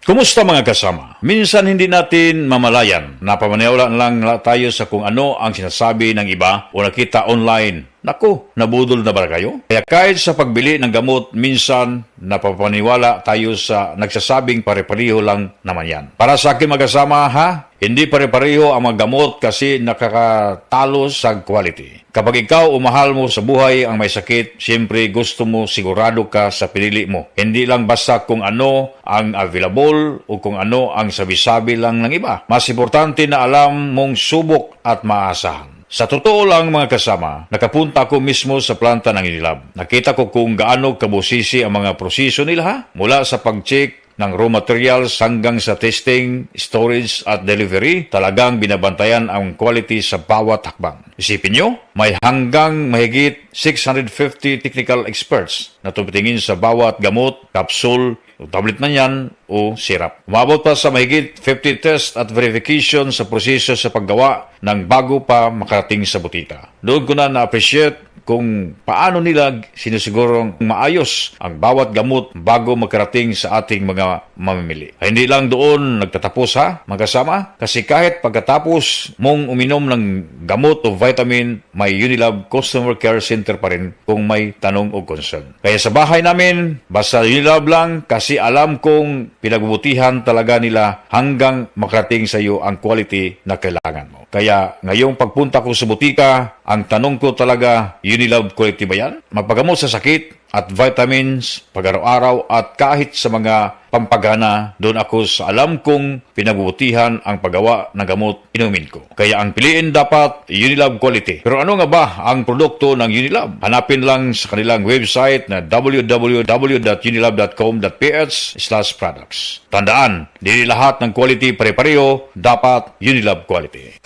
Kumusta mga kasama? Minsan hindi natin mamalayan. Napamaniwala lang tayo sa kung ano ang sinasabi ng iba o nakita online. Naku, nabudol na ba kayo? Kaya kahit sa pagbili ng gamot, minsan napapaniwala tayo sa nagsasabing pare-pareho lang naman yan. Para sa akin magkasama ha, hindi pare-pareho ang mga gamot kasi nakakatalo sa quality. Kapag ikaw o mahal mo sa buhay ang may sakit, siyempre gusto mo sigurado ka sa pinili mo. Hindi lang basta kung ano ang available o kung ano ang sabi-sabi lang ng iba. Mas importante na alam mong subok at maasahan. Sa totoo lang mga kasama, nakapunta ako mismo sa planta ng Unilab. Nakita ko kung gaano kabusisi ang mga proseso nila ha? Mula sa pag-check ng raw materials hanggang sa testing, storage at delivery, talagang binabantayan ang quality sa bawat hakbang. Isipin nyo, may hanggang mahigit 650 technical experts na tumitingin sa bawat gamot, capsule, tablet na yan o syrup. Umabot pa sa mahigit 50 test at verification sa proseso sa paggawa ng bago pa makarating sa butika. Doon ko na-appreciate kung paano nila sinisigurong maayos ang bawat gamot bago makarating sa ating mga mamimili. Hindi lang doon nagtatapos ha, mga kasama, kasi kahit pagkatapos mong uminom ng gamot o vitamin, may Unilab Customer Care Center pa rin kung may tanong o concern. Kaya sa bahay namin, basta Unilab lang kasi alam kong pinagbubutihan talaga nila hanggang makarating sa iyo ang quality na kailangan mo. Kaya ngayong pagpunta ko sa butika, ang tanong ko talaga, Unilab quality ba yan? Magpagamot sa sakit at vitamins, pag-araw-araw at kahit sa mga pampagana, doon ako sa alam kong pinagbubutihan ang paggawa ng gamot inumin ko. Kaya ang piliin dapat Unilab quality. Pero ano nga ba ang produkto ng Unilab? Hanapin lang sa kanilang website na www.unilab.com.ph/products. Tandaan, hindi lahat ng quality pare-pareho, dapat Unilab quality.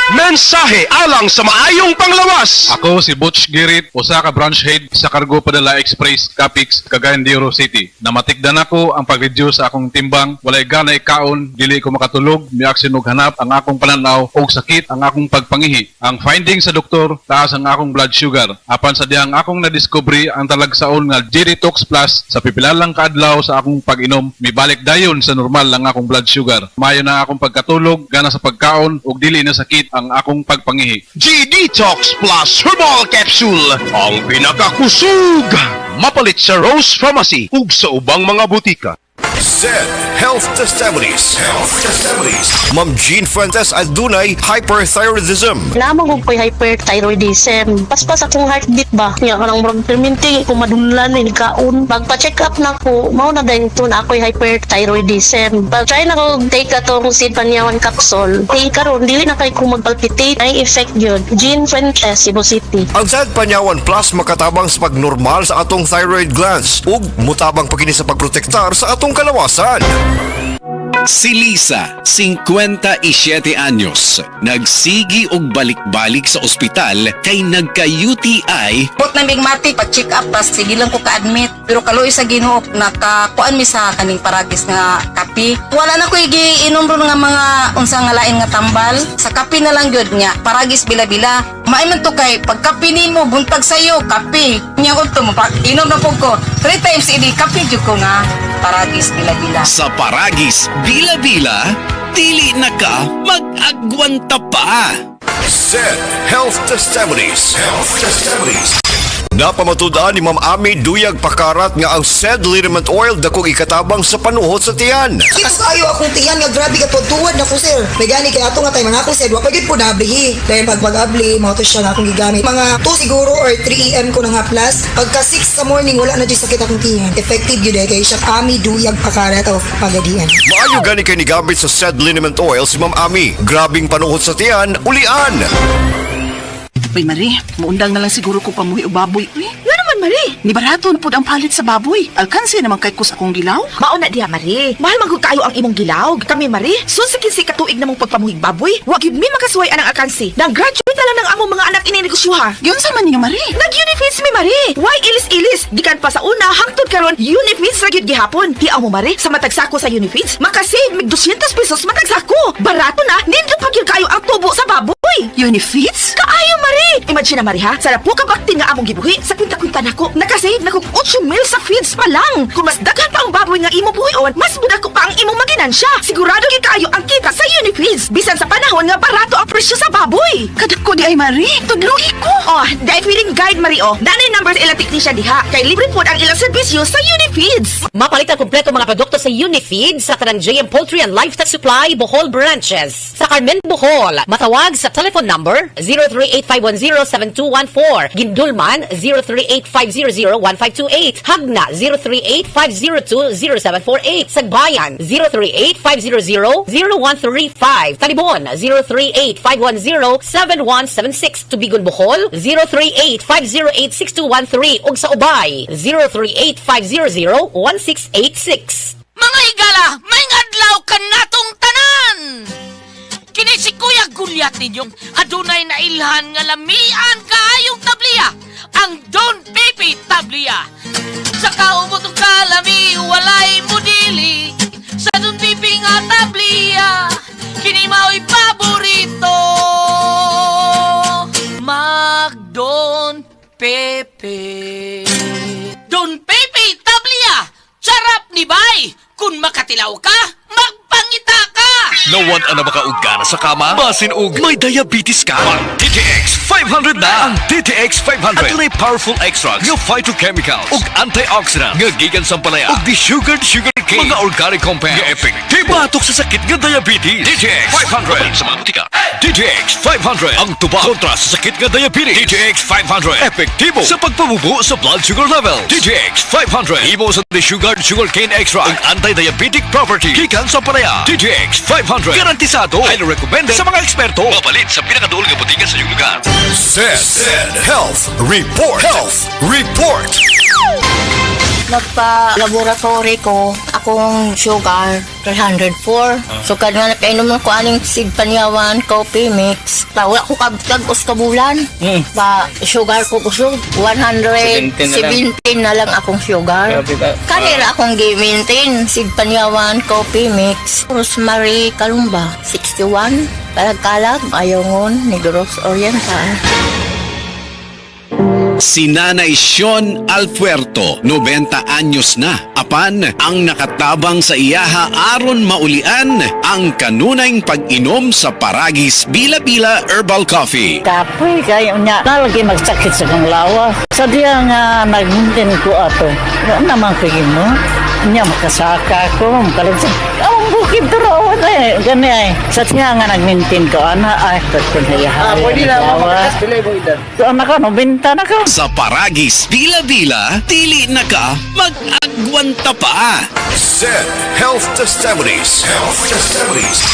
Mensahe alang sa maayong panglawas. Ako si Butch Girit, usa ka branch head sa Cargo Padala Express, Capix, Cagayan de Oro City. Namatikdan ako ang pag-reduce sa akong timbang, walay ganay kaon, dili ko makatulog, miaksin og hanap ang akong pananaw og sakit ang akong pagpangihi. Ang finding sa doktor, taas ang akong blood sugar. Apan sa dihang akong nadiscovery ang talagsaon nga G-Detox Plus sa pipilalang kaadlaw sa akong pag-inom, mibalik dayon sa normal lang akong blood sugar. Mayo na akong pagkatulog, gana sa pagkaon ug dili na sakit ang akong pagpangihi. G-Detox Plus Herbal Capsule, ang pinakakusog. Mapalit sa Rose Pharmacy ug sa ubang mga butika. Zed Health Testimonies. Ma'am Jean Fuentes adunay hyperthyroidism. Lamang ko ko'y hyperthyroidism. Paspas akong heartbeat ba? Nga ka nang perminti ko madunlan ni kaon. Pagpa-check up na ko, mao na dahil ito na ako'y hyperthyroidism. Pag-try na ko take atong Panyawan capsule. Take karon dili na kay ko magpalpitate. Ay effect yun. Jean Fuentes, Cebu City. Ang Zed Panyawan Plus makatabang sa pagnormal sa atong thyroid glands ug mutabang pa kini sa pagprotektar sa atong kalawasan. Si Lisa, 57 anyos, nagsigi og balik-balik sa ospital kay nagka-UTI. Put na bigmati, pag-check up, pas sige lang ko ka-admit. Pero kaloy sa Ginoo, nakakuan mi sa kaning paragis nga kapi. Wala na ko igiinom ron nga mga unsa nga lain nga tambal. Sa kapi na lang gyud nga, paragis bila-bila. Maiman to kay, pagkapi nimo, buntag sayo, kapi. Nya ko to, inom na po ko. 3 times ini, kapi gyud ko nga, paragis bila-bila. Sa paragis, bila-bila, dili na ka mag-agwanta pa. Zed Health Testimonies. Napamatudan ni Ma'am Ami Duyag Pakarat nga ang Zed Liniment Oil dakong ikatabang sa panuhot sa tiyan. Kitas ayo akong tiyan nga grabe ka tuwad na ko sir. May gani kay ato nga tay mga akong sir, wa pa gyud po nablihi. Dahil pag-abli, mao to siya nga akong gigamit. Mga 2 siguro or 3 AM ko na nga plus. Pagka 6 sa morning wala na gyud sakit akong tiyan. Effective gyud kay siya Ami Duyag Pakarat of Pagadian. Maayo gani kay ni gamit sa Zed Liniment Oil si Ma'am Ami. Grabing panuhot sa tiyan, ulian. Uy, Marie, maundang na lang siguro ko pamuhi o baboy. Uy, nga naman, Marie. Ni barato na po ang palit sa baboy. Alkansi naman kay kus akong gilaw. Mauna diha, Marie. Mahal man kayo ang imong gilaw. Kami, Marie, susikin si katuig na mong pagpamuhig baboy. Wag yun mi makasuway anang alkansi. Nag-graduate na lang ng among mga anak ininegosyoha. Yun sa man niyo, Marie. Nag-unifits mi, Marie. Why ilis-ilis? Gikan pa sa una, hangtod karon unifits ra gyud gihapon. Hiaw mo, Marie, sa matagsako sa unifits, makasave mig 200 pesos matagsako. Barato na, nindot pa gyud kayo ang tubo sa baboy. Unifits? Kaayo, Marie. Imagine na, Marie, ha? Sa po ka bakti nga among gibuhi, sa kwinta-kwinta nako, nakasave na kong 8 mil sa feeds pa lang. Kung mas daghan pa ang baboy nga imo buhion, mas budak ko ganansya. Sigurado gid kayo ang kita sa Unifeeds. Bisan sa panahon nga barato ang presyo sa baboy. Kadako di ay Marie, tudluhi ko. Oh, dahil feeling guide Mario. Nanay numbers ilang teknisya diha. Kay libre po ang ilang serbisyo sa Unifeeds. Mapalit ang kumpleto mga produkto sa Unifeed sa kanang JM Poultry and Livestock Supply, Bohol Branches. Sa Carmen, Bohol, matawag sa telephone number 038-510-7214. Gindulman, 038-500-1528. Hagna, 038-502-0748. Sagbayan, 038-500-0135. Talibon, 038-510-7176. Tubigon, Bohol, 038-508-6213. Ug sa Ubay, 038-500-1686. Mga higala, may adlaw ka natong tanan! Kini si Kuya Gulyat ninyong adunay na ilhan nga lamian kaayong tabliya, ang Don Pepe Tablia. Sa kaumot ng kalami, walay mudili, sa Don Pepe nga tablia, kini mao'y paborito. Mag Don Pepe. Don Pepe Tablia! Sarap ni Bay! Kung makatilaw ka, magpangita ka! Nawan ang makauga na sa kama, basin og may diabetes ka. Ang DTX 500 na! Ang DTX 500 at powerful extracts ng phytochemicals ug antioxidant nga gikan sa palaya ug di-sugar cane mga organic compounds nga epektibo batok sa sakit nga diabetes. DTX 500 sa mga butika. DTX 500 ang tuba kontra sa sakit nga diabetes. DTX 500 epektibo sa pagpabubo sa blood sugar level. DTX 500 imo sa di-sugar cane extract ug anti-diabetic property gikan sa palaya. DTX 500 garantisado highly recommended sa mga eksperto. Mapalit sa pinakaduol nga butika sa iyong lugar. Said Health Report. Health Report. Nagpa-laboratory ko, akong sugar, 304. So, nga nakainom ko aning sig panyawan, coffee mix. Wala ko kabutag-os kabulan. Ba, sugar ko kusog, 117 na lang akong sugar. Kanira akong gi-maintain, sig panyawan, coffee mix. Rosemary Kalumba, 61. Kalag-kalag, ayongon, Negros Oriental. Si Nanay Sean Alpuerto, 90 anyos na. Apan, ang nakatabang sa iyaha aron maulian ang kanunayng pag-inom sa Paragis Bila-Bila Herbal Coffee. Kapoy kayo niya, nalagi magsakit sa kong lawas. Sadya nga nag-maintain ko ato. Ano naman kayo mo? Niya makasaka ko, makalagsa. Ang bukid turawan eh. Gani ay. Sadya nga nag-maintain ko, ay, kung nayahay. Pwede na, makakas, pilay mo idan. So, anak ka, binta na ka. Sa Paragis Bila-Bila, dili na ka mag-agwanta pa. Said Health Testimonies. Health Testimonies.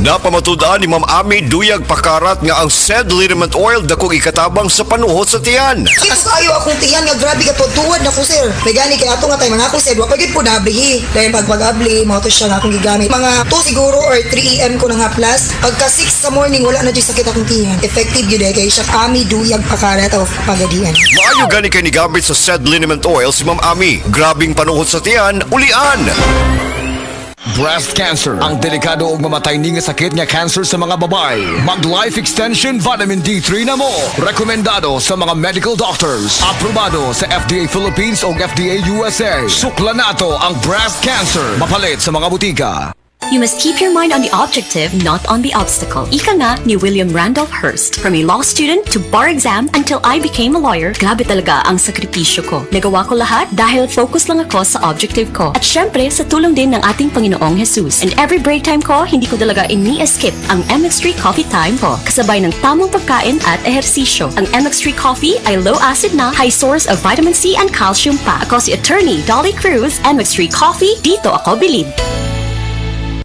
Napamatudan ni Ma'am Ami Duyag Pakarat nga ang said liniment oil dakong ikatabang sa panuhot sa tiyan. Kasayo akong tiyan nga grabe ka tuwad na ko sir. May gani kay ato nga tayo mga akong sir, wa pagid po nablihi. Dahil pag-abli, mga to siya nga akong gigamit. Mga 2 siguro or 3 EM ko na nga plus. Pagka 6 sa morning, wala na dyan sakit akong tiyan. Effective yun eh, kay siya Ami Duyag Pakarat of Pagadian. Maayo gani kay ni gamit sa said liniment oil si Ma'am Ami. Grabing panuhot sa tiyan, ulian. Breast cancer, ang delikado ug mamatay ni nga sakit nga cancer sa mga babae. Mag Life Extension Vitamin D3 na mo. Rekomendado sa mga medical doctors. Aprobado sa FDA Philippines ug FDA USA. Sukla nato ang breast cancer. Mapalit sa mga butika. You must keep your mind on the objective, not on the obstacle. Ika nga ni William Randolph Hearst. From a law student to bar exam until I became a lawyer, grabe talaga ang sakripisyo ko. Nagawa ko lahat dahil focus lang ako sa objective ko. At syempre, sa tulong din ng ating Panginoong Jesus. And every break time ko, hindi ko talaga ini-skip ang MX3 coffee time ko. Kasabay ng tamang pagkain at ehersisyo. Ang MX3 coffee ay low acid na, high source of vitamin C and calcium pa. Ako si Attorney Dolly Cruz, MX3 coffee, dito ako bilib.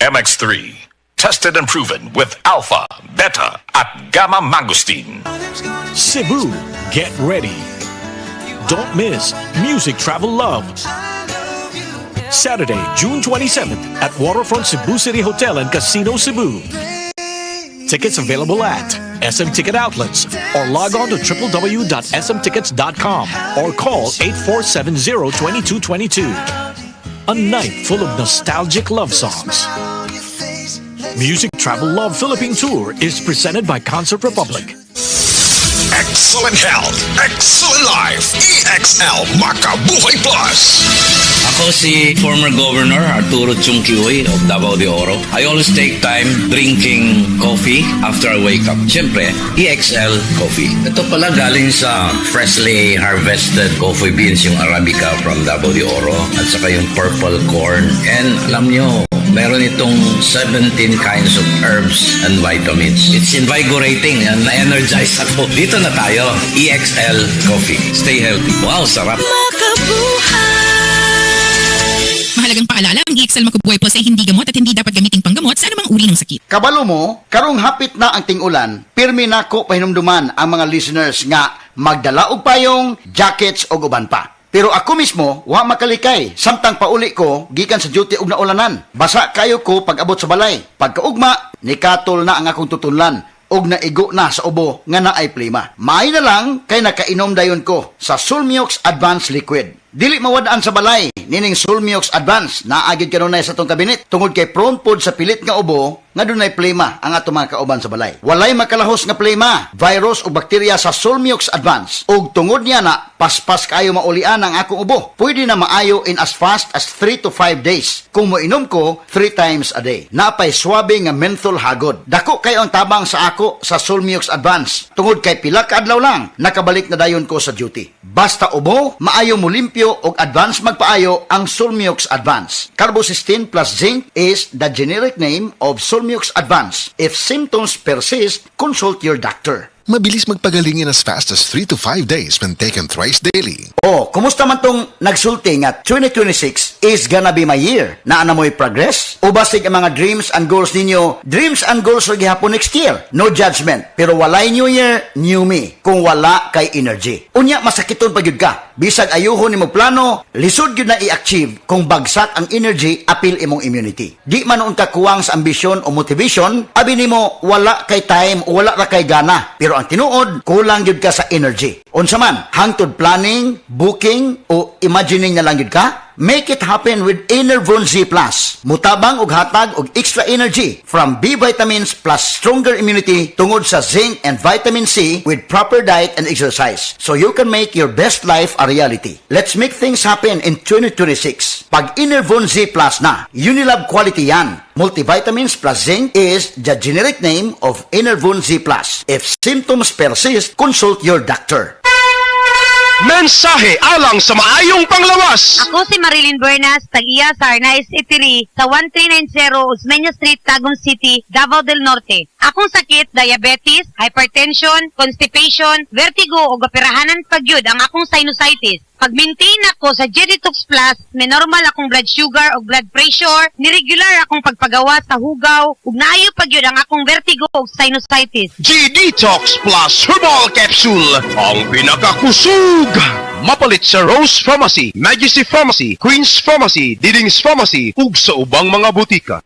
MX3, tested and proven with alpha, beta, at gamma mangosteen. Cebu, get ready. Don't miss Music Travel Love. Saturday, June 27th at Waterfront Cebu City Hotel and Casino Cebu. Tickets available at SM Ticket Outlets or log on to www.smtickets.com or call 8470-2222. A night full of nostalgic love songs. Music Travel Love Philippine Tour is presented by Concert Republic. Excellent health, excellent life. EXL Makabuhay Plus. Ako si former Governor Arturo Chungkihoy of Davao de Oro. I always take time drinking coffee after I wake up. Siyempre, EXL Coffee. Ito pala galing sa freshly harvested coffee beans, yung Arabica from Davao de Oro, at saka yung purple corn. And alam nyo, meron itong 17 kinds of herbs and vitamins. It's invigorating and na-energize ako. Dito na tayo, EXL Coffee. Stay healthy. Wow, sarap. Mahalagang paalala, ang EXL Makubuhay Plus ay hindi gamot at hindi dapat gamiting panggamot sa anumang uri ng sakit. Kabalo mo, karong hapit na ang ting-ulan, pirmi nako pahinumduman ang mga listeners nga magdala og payong, jackets o uban pa. Pero ako mismo, wa makalikay. Samtang pauli ko, gikan sa duty og naulanan. Basa kayo ko pag abot sa balay. Pagkaugma, nikatol na ang akong tutunlan og naigo na sa ubo nga naay plima. Maay na lang kay nakainom dayon ko sa Sulmiox Advanced Liquid. Dili mawadaan sa balay, nining Sulmiox Advance, naagid kanunay sa tong kabinet, tungod kay prone pod sa pilit nga ubo, nga dunay plema ang ato mga kauban sa balay. Walay makalahos nga plema, virus o bakterya sa Sulmiox Advance. Ug tungod niya na, paspas kayo maulian ang akong ubo. Pwede na maayo in as fast as 3 to 5 days. Kung moinom ko, 3 times a day. Napay swabe nga menthol hagod. Dako kayo ang tabang sa ako sa Sulmiox Advance. Tungod kay pila ka adlaw lang, nakabalik na dayon ko sa duty. Basta ubo, maayo mo limpyo og advance magpaayo ang Sulmiox Advance. Carbocysteine plus zinc is the generic name of Sulmiox Advance. If symptoms persist, consult your doctor. Mabilis magpagaling in as fast as 3 to 5 days when taken thrice daily. Oh, kumusta man tong nagsulti nga 2026 is gonna be my year? Naa na mo'y progress? O basig ang mga dreams and goals ninyo, dreams and goals or gihapon next year? No judgment. Pero walay new year, new me. Kung wala kay energy. Unya, masakiton pa yun ka. Bisag ayuhon ni mo plano, lisod yun na i-achieve kung bagsak ang energy, apil imong immunity. Di man noon ka kuwang sa ambisyon o motivation, abi nimo wala kay time o wala ra kay gana. Pero ang tinuod, kulang yun ka sa energy. Unsa man, hangtod planning, booking, o imagining na lang yun ka? Make it happen with Enervon Z+. Mutabang og hatag og extra energy from B vitamins plus stronger immunity tungod sa zinc and vitamin C with proper diet and exercise. So you can make your best life a reality. Let's make things happen in 2026. Pag Enervon Z+ na, Unilab quality yan. Multivitamins plus zinc is the generic name of Enervon Z+. If symptoms persist, consult your doctor. Mensahe alang sa maayong panglawas. Ako si Marilyn Buenas, tag-iya sa Arnaiz Eatery sa 1390 Osmeña Street, Tagum City, Davao del Norte. Akong sakit, diabetes, hypertension, constipation, vertigo o gapirahanan pagyud ang akong sinusitis. Pag-maintain ako sa G-Detox Plus, may normal akong blood sugar o blood pressure, niregular akong pagpagawa sa hugaw, ug naayo pagyud ang akong vertigo o sinusitis. G-Detox Plus Herbal Capsule, ang pinakakusog. Mapalit sa Rose Pharmacy, Majesty Pharmacy, Queen's Pharmacy, Diding's Pharmacy, ug sa ubang mga butika.